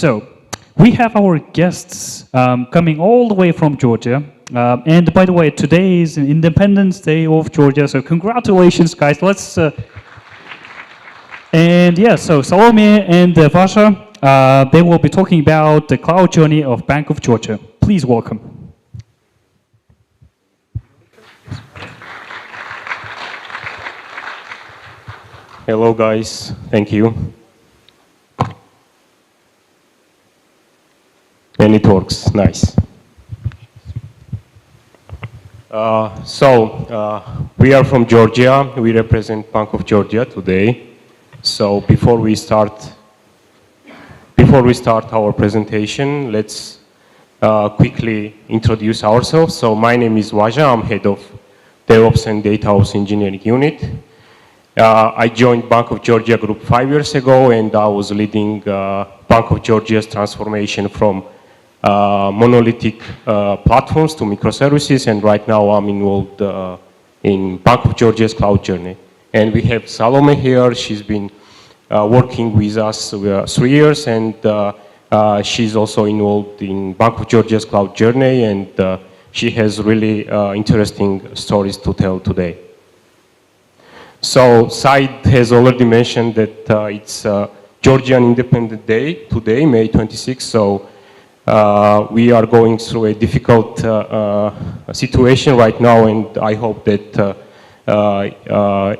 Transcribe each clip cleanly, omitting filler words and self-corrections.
So, we have our guests coming all the way from Georgia. And by the way, today is Independence Day of Georgia, so congratulations, guys. And yeah, so Salome and Vazha, they will be talking about the cloud journey of Bank of Georgia. Please welcome. Hello, guys. Thank you. And it works. Nice. We are from Georgia. We represent Bank of Georgia today. So before we start our presentation, let's quickly introduce ourselves. So my name is Vazha. I'm head of DevOps and Data House Engineering Unit. I joined Bank of Georgia Group 5 years ago, and I was leading Bank of Georgia's transformation from monolithic platforms to microservices, and right now I'm involved in Bank of Georgia's cloud journey. And we have Salome here. She's been working with us 3 years, and she's also involved in Bank of Georgia's cloud journey, and she has really interesting stories to tell today. So Said has already mentioned that it's Georgian Independence Day today, May 26th. So we are going through a difficult situation right now, and I hope that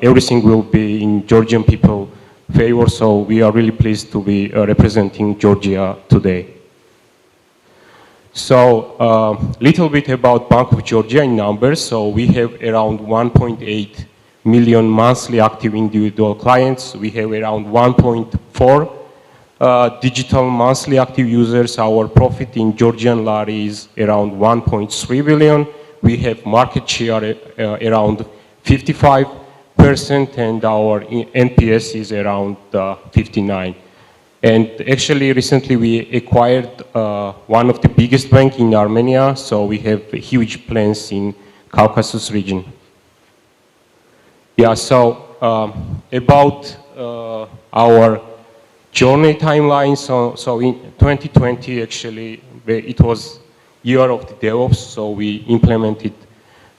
everything will be in Georgian people's favor. So we are really pleased to be representing Georgia today. So little bit about Bank of Georgia in numbers. So we have around 1.8 million monthly active individual clients. We have around 1.4 digital monthly active users. Our profit in Georgian lari is around 1.3 billion. We have market share around 55%, and our NPS is around 59. And actually recently we acquired one of the biggest banks in Armenia, so we have huge plans in Caucasus region. Yeah, so about our journey timeline. So in 2020, actually, it was year of the DevOps. So we implemented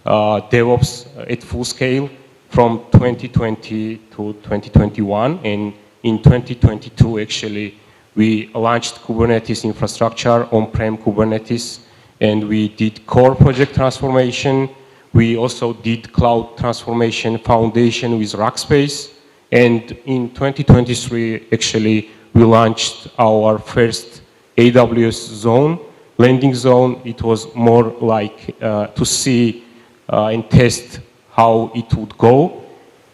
DevOps at full scale from 2020 to 2021. And in 2022, actually, we launched Kubernetes infrastructure, on-prem Kubernetes, and we did core project transformation. We also did cloud transformation foundation with Rackspace. And in 2023, actually, we launched our first AWS zone, landing zone. It was more like to see and test how it would go.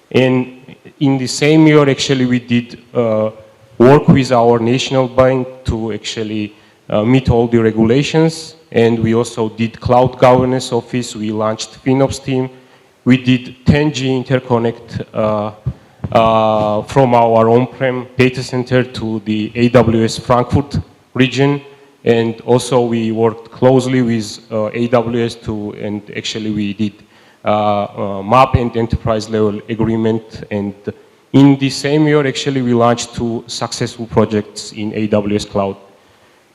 And in the same year, actually, we did work with our national bank to actually meet all the regulations. And we also did cloud governance office. We launched FinOps team. We did 10G interconnect from our on-prem data center to the AWS Frankfurt region. And also we worked closely with AWS and actually we did MAP and enterprise level agreement. And in the same year, actually, we launched 2 successful projects in AWS cloud.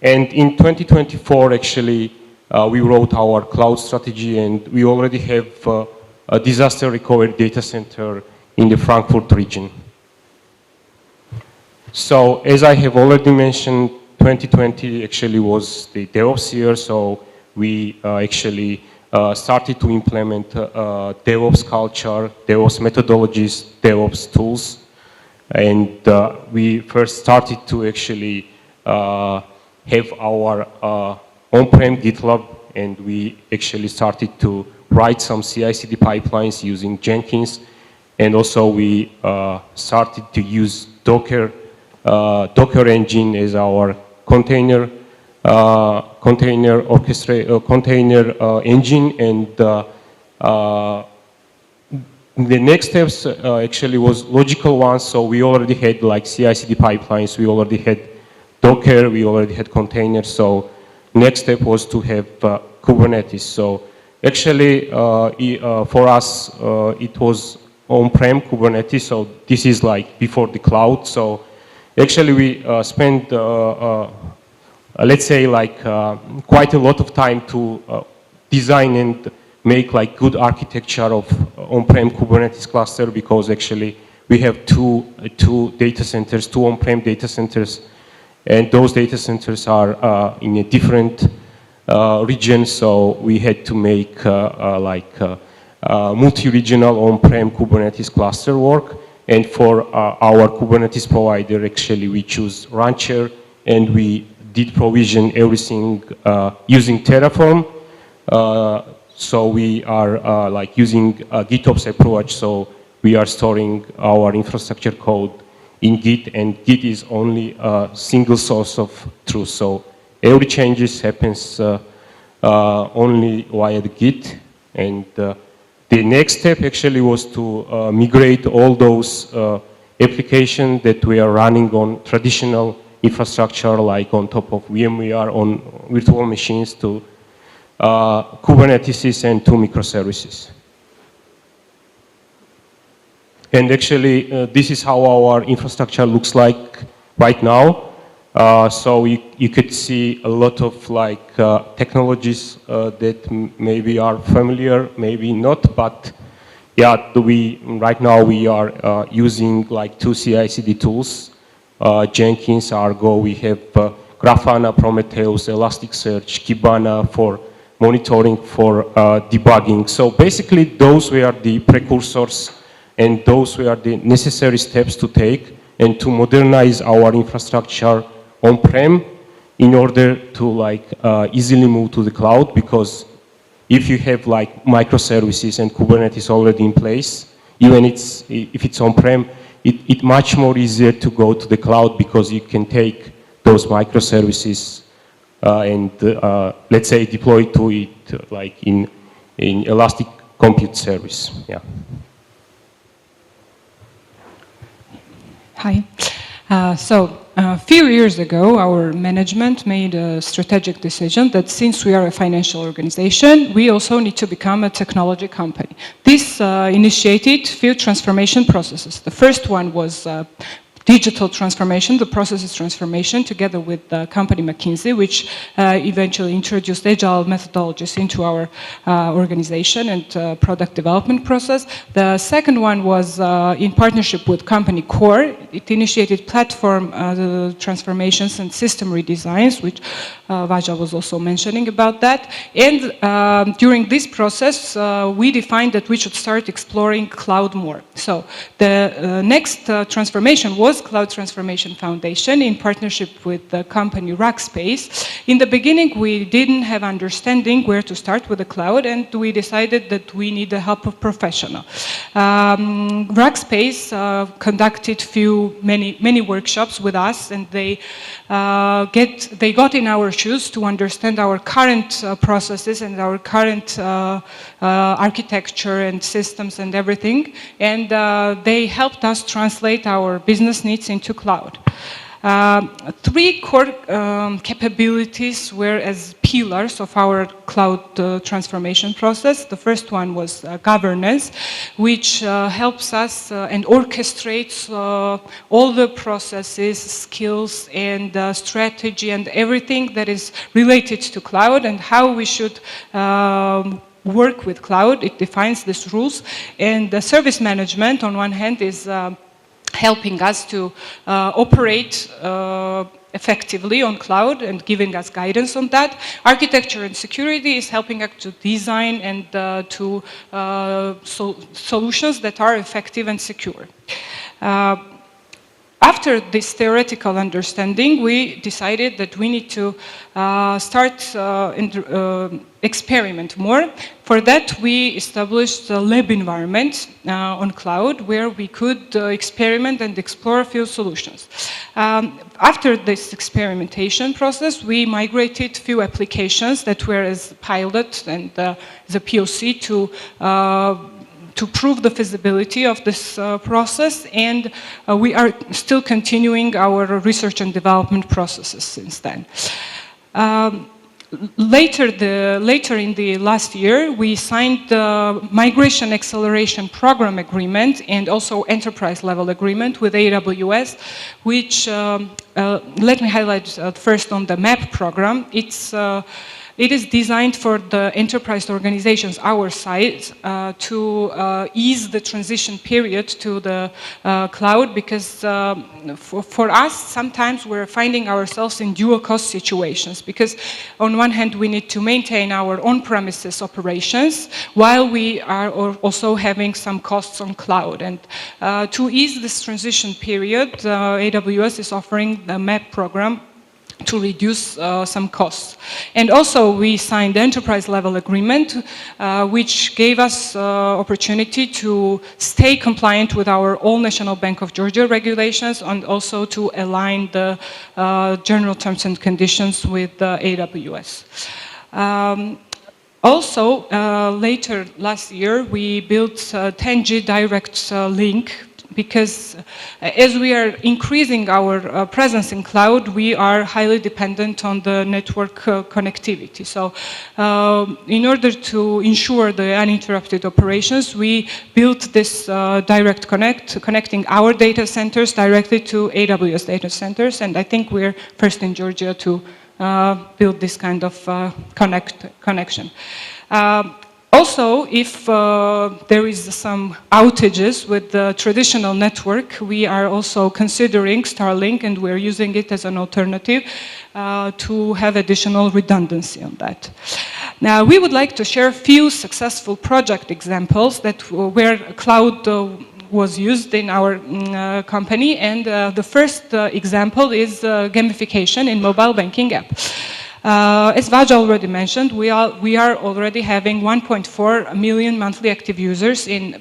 And in 2024, actually, we wrote our cloud strategy, and we already have a disaster recovery data center in the Frankfurt region. So as I have already mentioned, 2020 actually was the DevOps year, so we actually started to implement DevOps culture, DevOps methodologies, DevOps tools. And we first started to actually have our on-prem GitLab, and we actually started to write some CI/CD pipelines using Jenkins. And also we started to use Docker engine as our container engine. And the next steps actually was logical ones. So we already had like CI/CD pipelines, we already had Docker, we already had containers. So next step was to have Kubernetes. So actually for us it was on-prem Kubernetes. So this is like before the cloud. So actually we spent let's say like quite a lot of time to design and make like good architecture of on-prem Kubernetes cluster, because actually we have two data centers, two on-prem data centers, and those data centers are in a different region, so we had to make multi-regional on-prem Kubernetes cluster work. And for our Kubernetes provider, actually we choose Rancher, and we did provision everything using Terraform. So we are like using GitOps approach, so we are storing our infrastructure code in Git, and Git is only a single source of truth. So every changes happens only via the Git. And the next step actually was to migrate all those applications that we are running on traditional infrastructure, like on top of VMware, on virtual machines, to Kubernetes and to microservices. And actually, this is how our infrastructure looks like right now. So you could see a lot of like technologies that maybe are familiar, maybe not, but yeah, right now we are using like 2 CI/CD tools, Jenkins, Argo. We have Grafana, Prometheus, Elasticsearch, Kibana for monitoring, for debugging. So basically, those were the precursors, and those were the necessary steps to take and to modernize our infrastructure on-prem in order to like easily move to the cloud. Because if you have like microservices and Kubernetes already in place, even if it's on-prem, it's much more easier to go to the cloud, because you can take those microservices and let's say deploy to it like in Elastic Compute Service. Yeah. Hi. So a few years ago, our management made a strategic decision that since we are a financial organization, we also need to become a technology company. This initiated few transformation processes. The first one was digital transformation, the processes transformation, together with the company McKinsey, which eventually introduced agile methodologies into our organization and product development process. The second one was in partnership with company Core. It initiated platform transformations and system redesigns, which Vazha was also mentioning about that. And during this process, we defined that we should start exploring cloud more. So the next transformation was Cloud Transformation Foundation in partnership with the company Rackspace. In the beginning, we didn't have understanding where to start with the cloud, and we decided that we need the help of professional. Rackspace conducted many workshops with us, and they got in our shoes to understand our current processes and our current architecture and systems and everything, and they helped us translate our business needs into cloud. Three core capabilities were as pillars of our cloud transformation process. The first one was governance, which helps us and orchestrates all the processes, skills, and strategy, and everything that is related to cloud and how we should work with cloud. It defines these rules. And the service management, on one hand, is helping us to operate effectively on cloud and giving us guidance on that. Architecture and security is helping us to design and to solutions that are effective and secure. After this theoretical understanding, we decided that we need to start experiment more. For that, we established a lab environment on cloud where we could experiment and explore a few solutions. After this experimentation process, we migrated few applications that were as pilot and as a POC to prove the feasibility of this process, and we are still continuing our research and development processes since then. later in the last year, we signed the Migration Acceleration Program Agreement and also Enterprise Level Agreement with AWS, which, let me highlight first on the MAP program. It is designed for the enterprise organizations, our size, to ease the transition period to the cloud, because for us, sometimes we're finding ourselves in dual cost situations, because on one hand, we need to maintain our on-premises operations while we are also having some costs on cloud. And to ease this transition period, AWS is offering the MAP program to reduce some costs. And also we signed the enterprise level agreement, which gave us opportunity to stay compliant with our all National Bank of Georgia regulations, and also to align the general terms and conditions with AWS. Also, later last year, we built a 10G direct link, because as we are increasing our presence in cloud, we are highly dependent on the network connectivity. So in order to ensure the uninterrupted operations, we built this direct connect, connecting our data centers directly to AWS data centers, and I think we're first in Georgia to build this kind of connection. Also, if there is some outages with the traditional network, we are also considering Starlink, and we're using it as an alternative to have additional redundancy on that. Now, we would like to share a few successful project examples where cloud was used in our company, and the first example is gamification in mobile banking app. As Vazha already mentioned, we are already having 1.4 million monthly active users in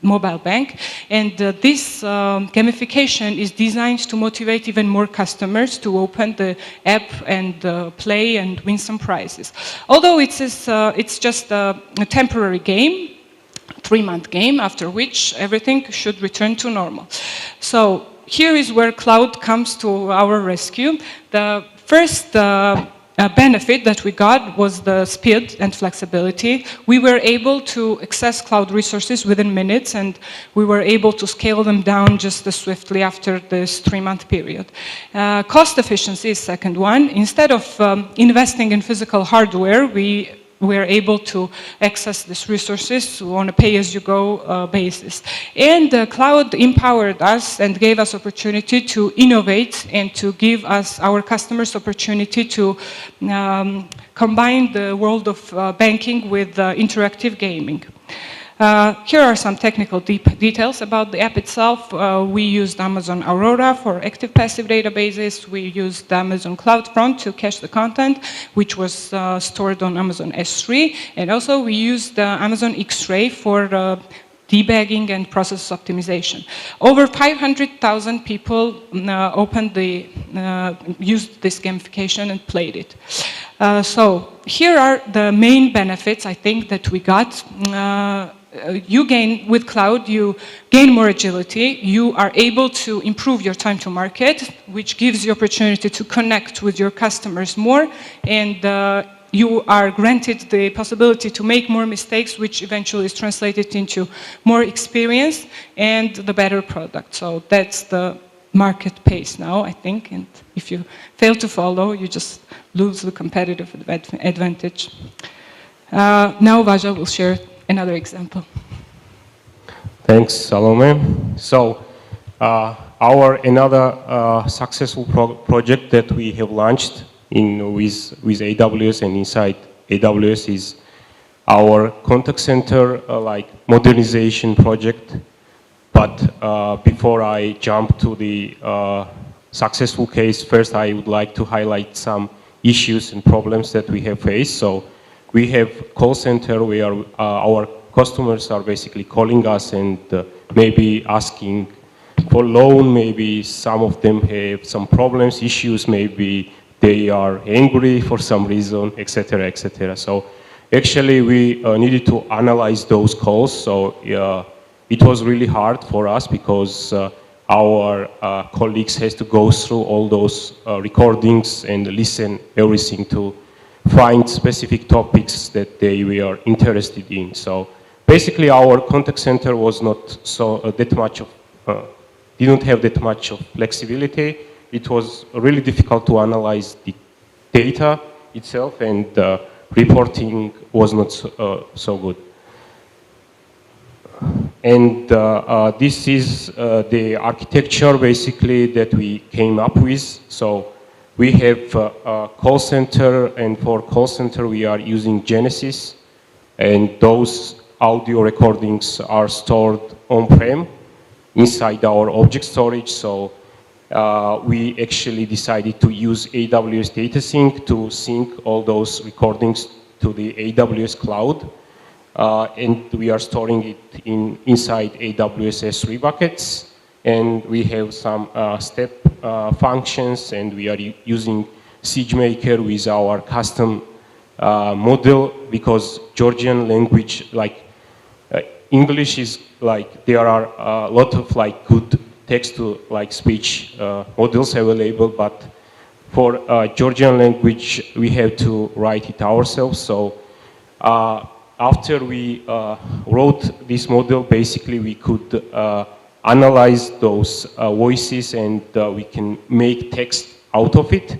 mobile bank, and this gamification is designed to motivate even more customers to open the app and play and win some prizes. Although it's just a temporary game, 3-month game, after which everything should return to normal. So here is where cloud comes to our rescue. The first benefit that we got was the speed and flexibility. We were able to access cloud resources within minutes, and we were able to scale them down just as swiftly after this 3-month period. Cost efficiency is second one. Instead of investing in physical hardware, we were able to access these resources on a pay-as-you-go basis. And the cloud empowered us and gave us opportunity to innovate and to give us, our customers, opportunity to combine the world of banking with interactive gaming. Here are some technical details about the app itself. We used Amazon Aurora for active passive databases. We used Amazon CloudFront to cache the content, which was stored on Amazon S3. And also we used Amazon X-Ray for debugging and process optimization. Over 500,000 people used this gamification and played it. So here are the main benefits, I think, that we got. With cloud, you gain more agility, you are able to improve your time to market, which gives you opportunity to connect with your customers more, and you are granted the possibility to make more mistakes, which eventually is translated into more experience and the better product. So that's the market pace now, I think, and if you fail to follow, you just lose the competitive advantage. Now Vazha will share another example. Thanks, Salome. So, our another successful project that we have launched with AWS and inside AWS is our contact center modernization project. But before I jump to the successful case, first I would like to highlight some issues and problems that we have faced. So we have call center where our customers are basically calling us and maybe asking for loan, maybe some of them have some problems, issues, maybe they are angry for some reason, etc., etc. So actually we needed to analyze those calls. So it was really hard for us because our colleagues has to go through all those recordings and listen everything to find specific topics that they were interested in. So basically our contact center was not so that much of, didn't have that much of flexibility. It was really difficult to analyze the data itself, and reporting was not so good. And this is the architecture basically that we came up with. So we have a call center, and for call center we are using Genesis, and those audio recordings are stored on-prem inside our object storage. So we actually decided to use AWS Data Sync to sync all those recordings to the AWS cloud. And we are storing it inside AWS S3 buckets. And we have some step functions, and we are using SageMaker with our custom model, because Georgian language, like English is like, there are a lot of like good text to like speech models available, but for Georgian language we have to write it ourselves. So after we wrote this model, basically we could analyze those voices, and we can make text out of it,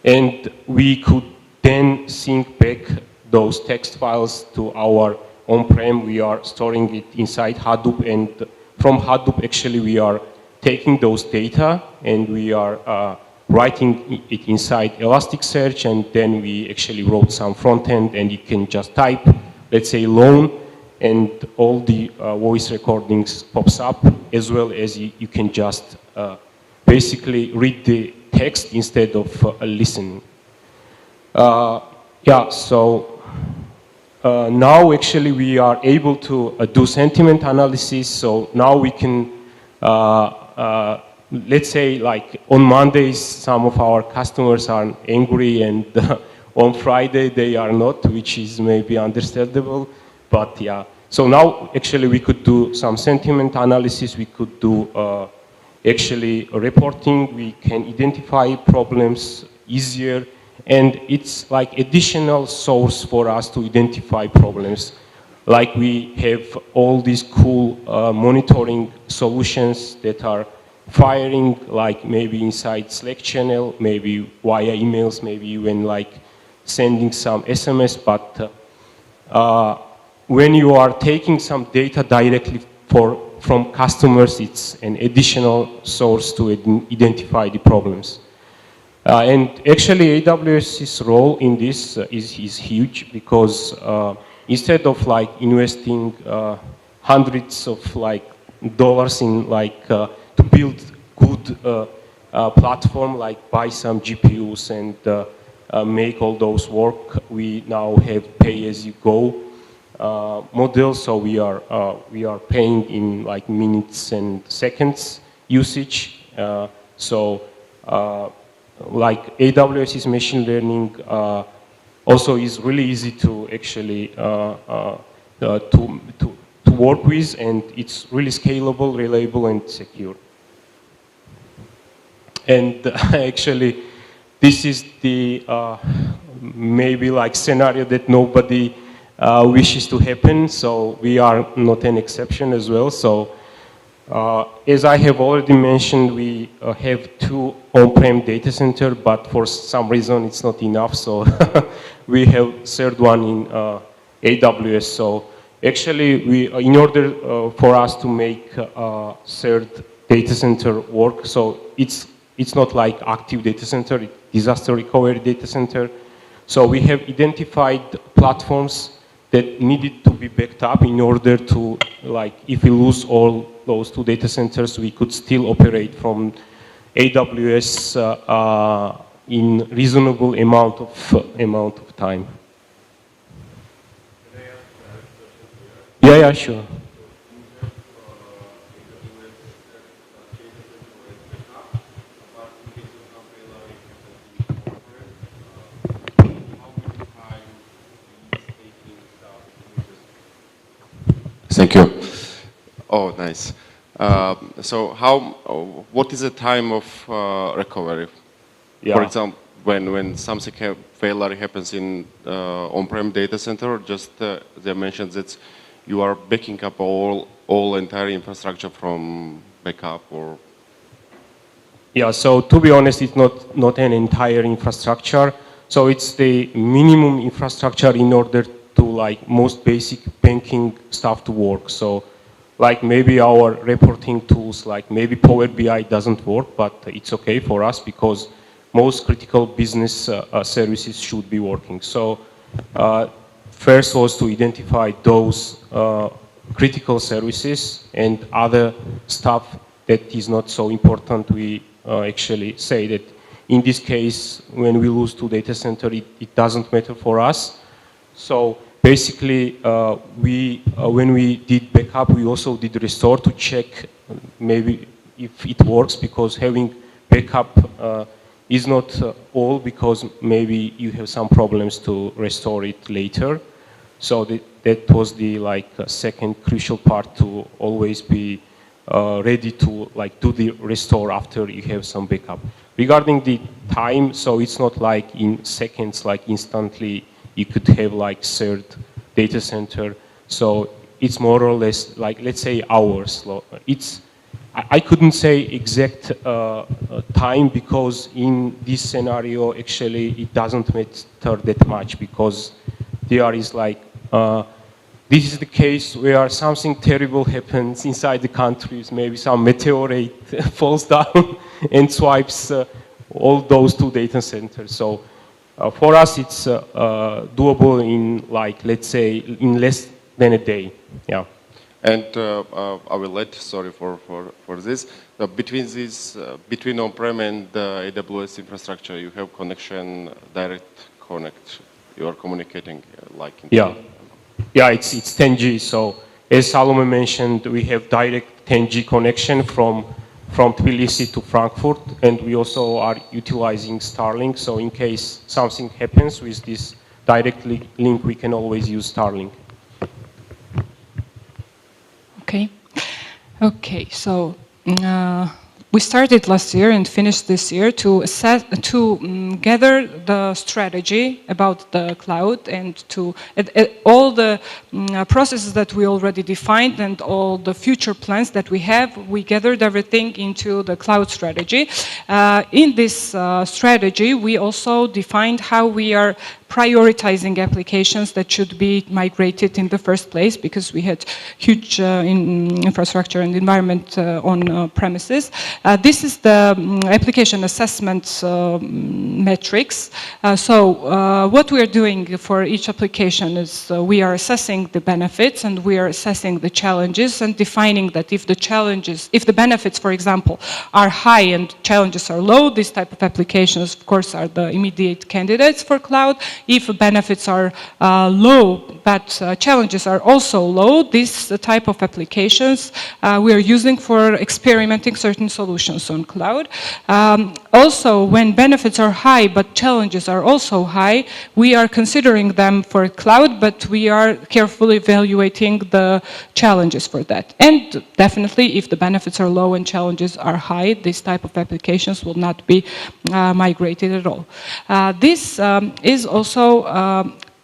and we could then sync back those text files to our on-prem. We are storing it inside Hadoop, and from Hadoop actually we are taking those data and we are writing it inside Elasticsearch, and then we actually wrote some front end, and you can just type, let's say, loan, and all the voice recordings pops up, as well as you can just basically read the text instead of listening. Yeah, so now actually we are able to do sentiment analysis. So now we can, let's say, like on Mondays, some of our customers are angry, and on Friday they are not, which is maybe understandable. But yeah, so now actually we could do some sentiment analysis, we could do actually reporting, we can identify problems easier, and it's like additional source for us to identify problems. Like we have all these cool monitoring solutions that are firing, like maybe inside Slack channel, maybe via emails, maybe even like sending some SMS, but when you are taking some data directly from customers, it's an additional source to identify the problems. And actually AWS's role in this is huge, because instead of like investing hundreds of like dollars in like to build good platform, like buy some GPUs and make all those work, we now have pay-as-you-go model. So we are paying in like minutes and seconds usage. Like AWS's machine learning also is really easy to actually to work with, and it's really scalable, reliable, and secure. And actually, this is the maybe like scenario that nobody wishes to happen. So we are not an exception as well. So as I have already mentioned, we have 2 on-prem data center, but for some reason it's not enough. So we have third one in AWS. So actually, in order for us to make third data center work, so it's not like active data center, it's disaster recovery data center. So we have identified platforms that needed to be backed up in order to, like, if we lose all those 2 data centers, we could still operate from AWS in reasonable amount of time. Yeah, sure. Thank you. Oh, nice. So what is the time of recovery? Yeah. For example, when something failure happens in on-prem data center, just they mentioned that you are backing up all entire infrastructure from backup or. Yeah, so to be honest, it's not an entire infrastructure. So it's the minimum infrastructure in order to like most basic banking stuff to work. So like maybe our reporting tools, like maybe Power BI doesn't work, but it's okay for us because most critical business services should be working. So first was to identify those critical services and other stuff that is not so important. We actually say that in this case, when we lose to data center, it doesn't matter for us. So basically, when we did backup, we also did restore to check maybe if it works, because having backup is not all, because maybe you have some problems to restore it later. So that was the second crucial part, to always be ready to do the restore after you have some backup. Regarding the time, so it's not like in seconds, like instantly you could have third data center. So it's more or less let's say hours. I couldn't say exact time, because in this scenario actually it doesn't matter that much, because there is this is the case where something terrible happens inside the countries. Maybe some meteorite falls down and swipes all those two data centers. So for us, it's doable in let's say in less than a day. Yeah. And I will let, sorry for this, between on-prem and AWS infrastructure, you have connection, direct connect, you are communicating Yeah. Yeah, it's 10G. So as Salome mentioned, we have direct 10G connection from Tbilisi to Frankfurt, and we also are utilizing Starlink. So in case something happens with this direct link, we can always use Starlink. Okay. So we started last year and finished this year to gather the strategy about the cloud, and to all the processes that we already defined and all the future plans that we have. We gathered everything into the cloud strategy. In this strategy, we also defined how we are prioritizing applications that should be migrated in the first place, because we had huge infrastructure and environment on premises. This is the application assessment metrics. So what we are doing for each application is we are assessing the benefits and we are assessing the challenges, and defining that if the benefits, for example, are high and challenges are low, this type of applications, of course, are the immediate candidates for cloud. If benefits are low, but challenges are also low, this type of applications we are using for experimenting certain solutions on cloud. Also, when benefits are high, but challenges are also high, we are considering them for cloud, but we are carefully evaluating the challenges for that. And definitely, if the benefits are low and challenges are high, this type of applications will not be migrated at all. This is also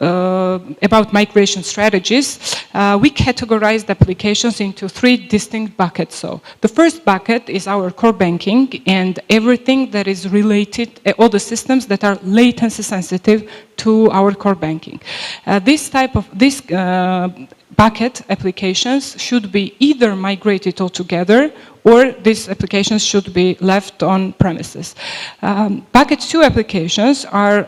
about migration strategies. We categorized applications into 3 distinct buckets. So the first bucket is our core banking and everything that is related, all the systems that are latency sensitive to our core banking. This bucket applications should be either migrated altogether, or these applications should be left on premises. Bucket 2 applications are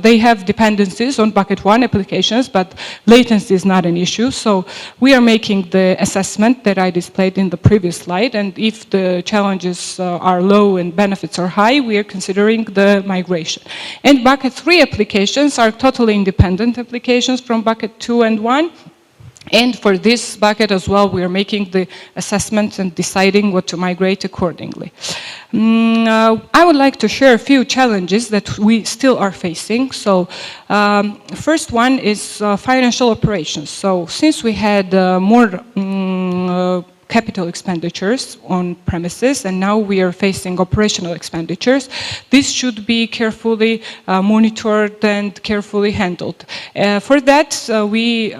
they have dependencies on bucket 1 applications, but latency is not an issue. So we are making the assessment that I displayed in the previous slide, and if the challenges are low and benefits are high, we are considering the migration. And bucket 3 applications are totally independent applications from bucket 2 and 1. And for this bucket as well, we are making the assessment and deciding what to migrate accordingly. I would like to share a few challenges that we still are facing. So first one is financial operations. So since we had more capital expenditures on premises, and now we are facing operational expenditures. This should be carefully monitored and carefully handled. For that, we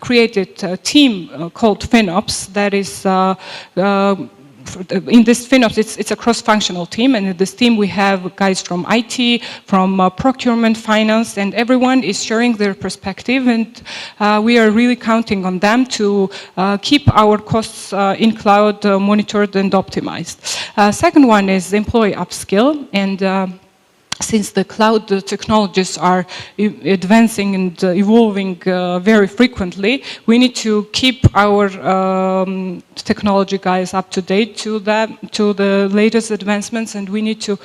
created a team called FinOps that is in this FinOps, it's a cross-functional team, and in this team we have guys from IT, from procurement, finance, and everyone is sharing their perspective, and we are really counting on them to keep our costs in cloud monitored and optimized. Second one is employee upskill, and since the cloud technologies are advancing and evolving very frequently, we need to keep our technology guys up to date to the latest advancements, and we need to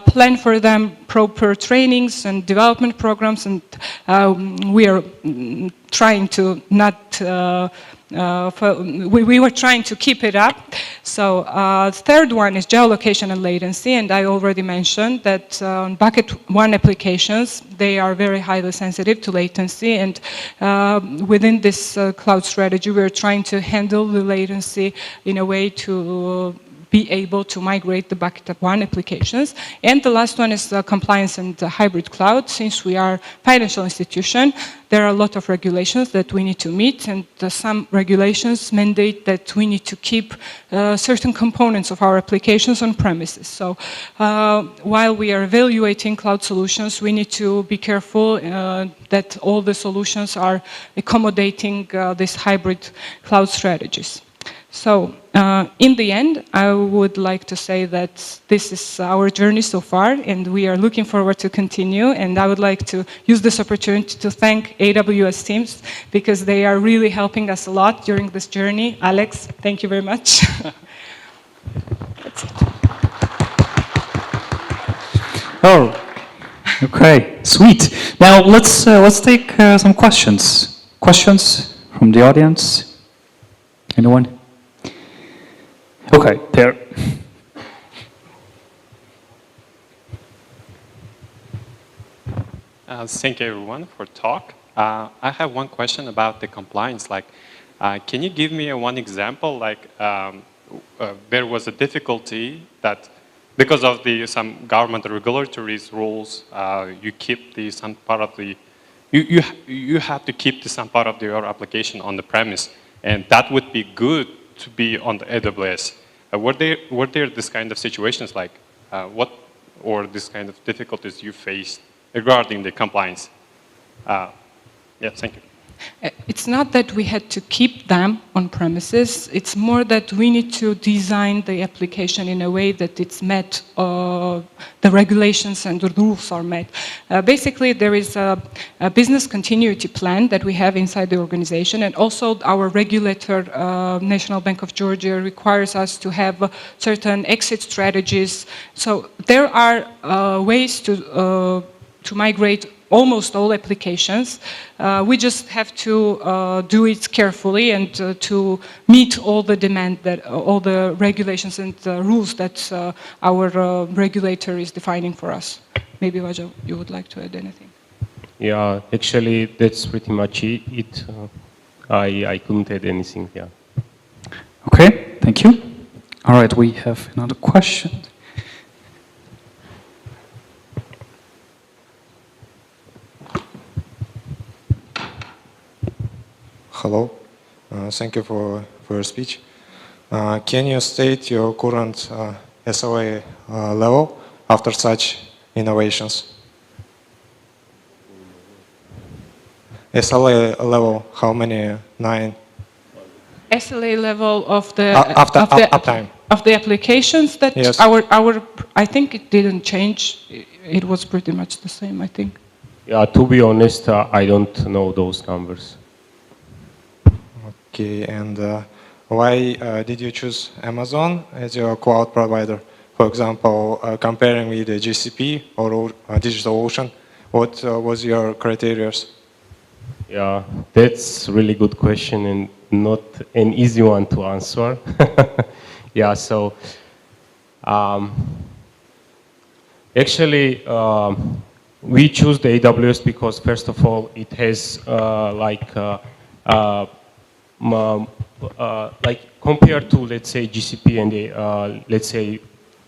plan for them proper trainings and development programs, and we are trying to not we were trying to keep it up. So the third one is geolocation and latency, and I already mentioned that on bucket one applications, they are very highly sensitive to latency, and within this cloud strategy, we're trying to handle the latency in a way to be able to migrate the bucket one applications. And the last one is compliance and hybrid cloud. Since we are a financial institution, there are a lot of regulations that we need to meet, and some regulations mandate that we need to keep certain components of our applications on premises. So while we are evaluating cloud solutions, we need to be careful that all the solutions are accommodating these hybrid cloud strategies. So in the end, I would like to say that this is our journey so far, and we are looking forward to continue. And I would like to use this opportunity to thank AWS teams, because they are really helping us a lot during this journey. Alex, thank you very much. That's it. Oh, okay, sweet. Now let's take some questions. Questions from the audience? Anyone? Okay, there. Thank you everyone for talk. I have one question about the compliance. Like, can you give me one example? Like, there was a difficulty that because of some government regulatory rules, you keep some part of the you have to keep some part of your application on the premise, and that would be good to be on the AWS. Were there this kind of situations, like or this kind of difficulties you faced regarding the compliance? Yeah, thank you. It's not that we had to keep them on premises, it's more that we need to design the application in a way that it's met, the regulations and the rules are met. Basically, there is a business continuity plan that we have inside the organization, and also our regulator, National Bank of Georgia, requires us to have certain exit strategies. So there are ways to migrate almost all applications. We just have to do it carefully and to meet all the demand that all the regulations and rules that our regulator is defining for us. Maybe Vazha, you would like to add anything? Yeah, actually, that's pretty much it. I couldn't add anything. Yeah. Okay, thank you. All right, we have another question. Hello, thank you for your speech. Can you state your current SLA level after such innovations? SLA level, how many? 9? SLA level of the uptime of the applications that yes. I think it didn't change. It was pretty much the same, I think. Yeah, to be honest, I don't know those numbers. Okay, and why did you choose Amazon as your cloud provider? For example, comparing with the GCP or DigitalOcean, what was your criteria? Yeah, that's a really good question and not an easy one to answer. Yeah, so actually we choose the AWS because first of all it has like compared to, let's say, GCP and let's say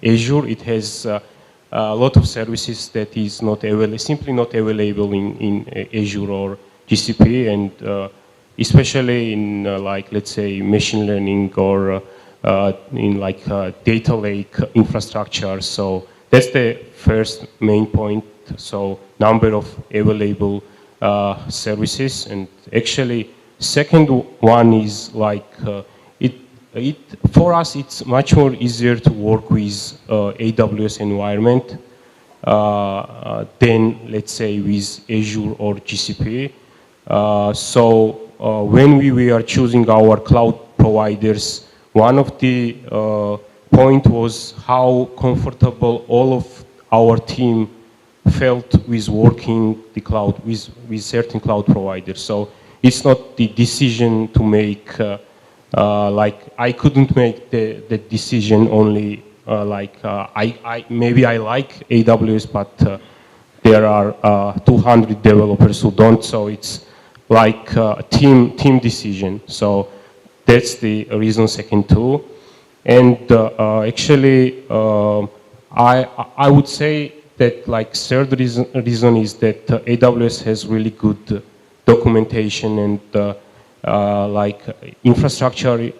Azure, it has a lot of services that is not simply not available in Azure or GCP, and especially in like, let's say, machine learning or in like data lake infrastructure. So that's the first main point. So number of available services, and actually second one is like for us it's much more easier to work with AWS environment than, let's say, with Azure or GCP. When we are choosing our cloud providers, one of the point was how comfortable all of our team felt with working the cloud with certain cloud providers. So it's not the decision to make, like I couldn't make the decision only maybe I like AWS, but there are 200 developers who don't, so it's like a team decision. So that's the reason second too. And actually, I would say that like third reason is that AWS has really good documentation and like infrastructure,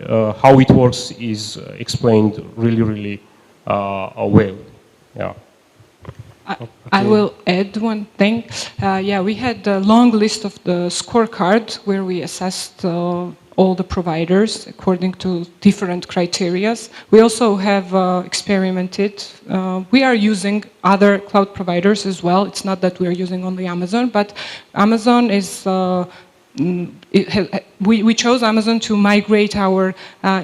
how it works is explained really well. Yeah. I will add one thing. Yeah, we had a long list of the scorecard where we assessed all the providers according to different criteria. We also have experimented. We are using other cloud providers as well. It's not that we are using only Amazon, but Amazon is we chose Amazon to migrate our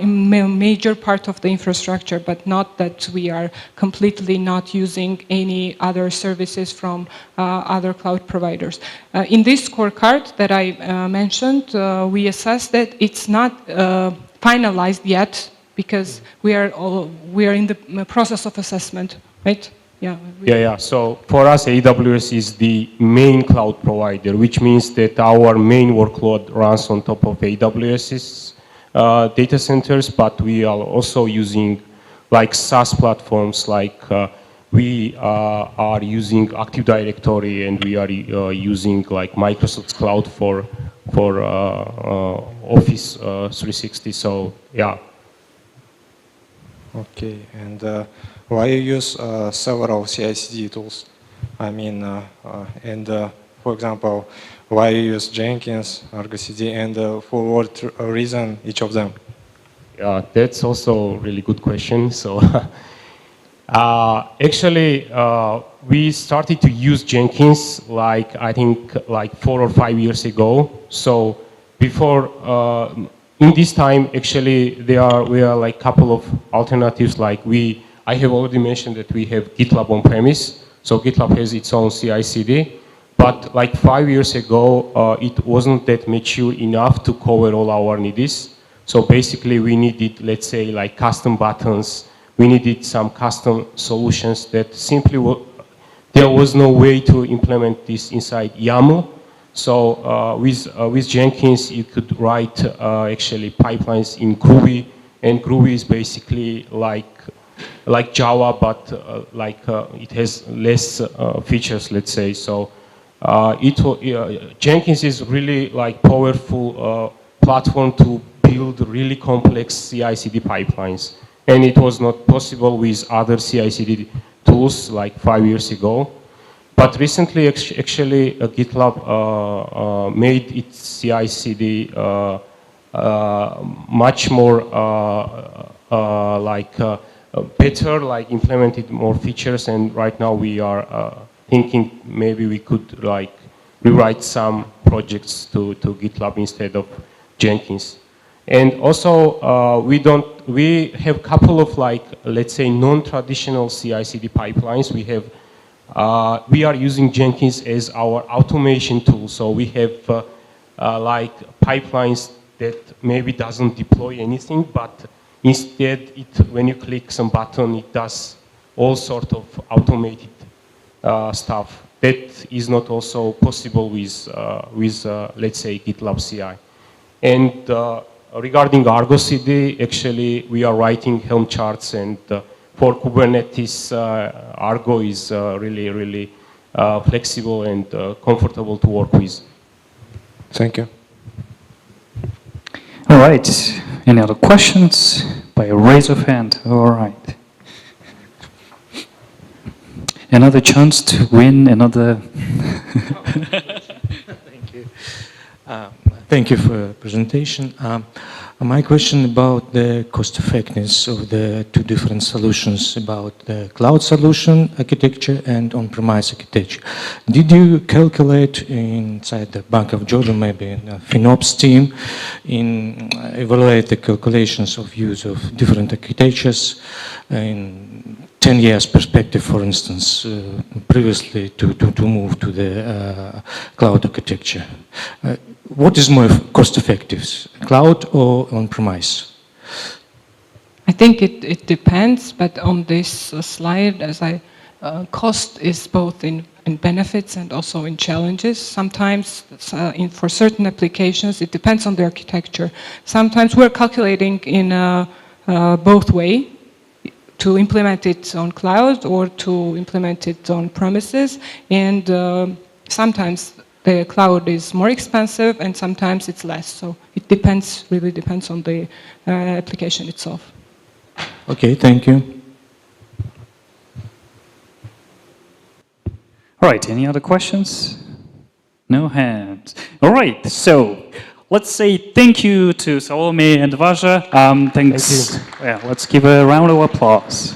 major part of the infrastructure, but not that we are completely not using any other services from other cloud providers. In this scorecard that I mentioned, we assessed that it's not finalized yet because we are in the process of assessment, right? Yeah. So for us, AWS is the main cloud provider, which means that our main workload runs on top of AWS's data centers, but we are also using like SaaS platforms, like we are using Active Directory, and we are using like Microsoft's cloud for Office 360. So yeah. Okay, and why you use several CI/CD tools? I mean, for example, why you use Jenkins, Argo CD, and for what reason each of them? Yeah, that's also a really good question. So actually, we started to use Jenkins like I think like 4 or 5 years ago. So before. In this time, actually, we are like couple of alternatives. Like I have already mentioned that we have GitLab on premise. So GitLab has its own CI/CD, but like 5 years ago, it wasn't that mature enough to cover all our needs. So basically, we needed, let's say, like custom buttons. We needed some custom solutions that simply there was no way to implement this inside YAML. So with Jenkins, you could write actually pipelines in Groovy, and Groovy is basically like Java, but it has less features, let's say. So Jenkins is really like powerful platform to build really complex CI/CD pipelines, and it was not possible with other CI/CD tools like 5 years ago. But recently, actually, GitLab made its CI/CD much more better, like implemented more features. And right now, we are thinking maybe we could like rewrite some projects to GitLab instead of Jenkins. And also, we have a couple of like, let's say, non-traditional CI/CD pipelines. We are using Jenkins as our automation tool. So we have like pipelines that maybe doesn't deploy anything, but instead, when you click some button, it does all sort of automated stuff. That is not also possible with let's say, GitLab CI. And regarding Argo CD, actually, we are writing Helm charts, and for Kubernetes, Argo is really flexible and comfortable to work with. Thank you. All right. Any other questions? By a raise of hand. All right. Another chance to win another. Thank you. Thank you for the presentation. My question about the cost effectiveness of the two different solutions, about the cloud solution architecture and on-premise architecture. Did you calculate inside the Bank of Georgia, maybe in the FinOps team, evaluate the calculations of use of different architectures in 10 years perspective, for instance, previously to move to the cloud architecture? What is more cost effective, cloud or on-premise? I think it depends, but on this slide, as cost is both in benefits and also in challenges. Sometimes, for certain applications, it depends on the architecture. Sometimes we're calculating in both way, to implement it on cloud or to implement it on premises, and sometimes the cloud is more expensive and sometimes it's less. So it depends, really depends on the application itself. Okay, thank you. All right, any other questions? No hands. All right, so let's say thank you to Salome and Vazha. Thanks. Yeah, let's give a round of applause.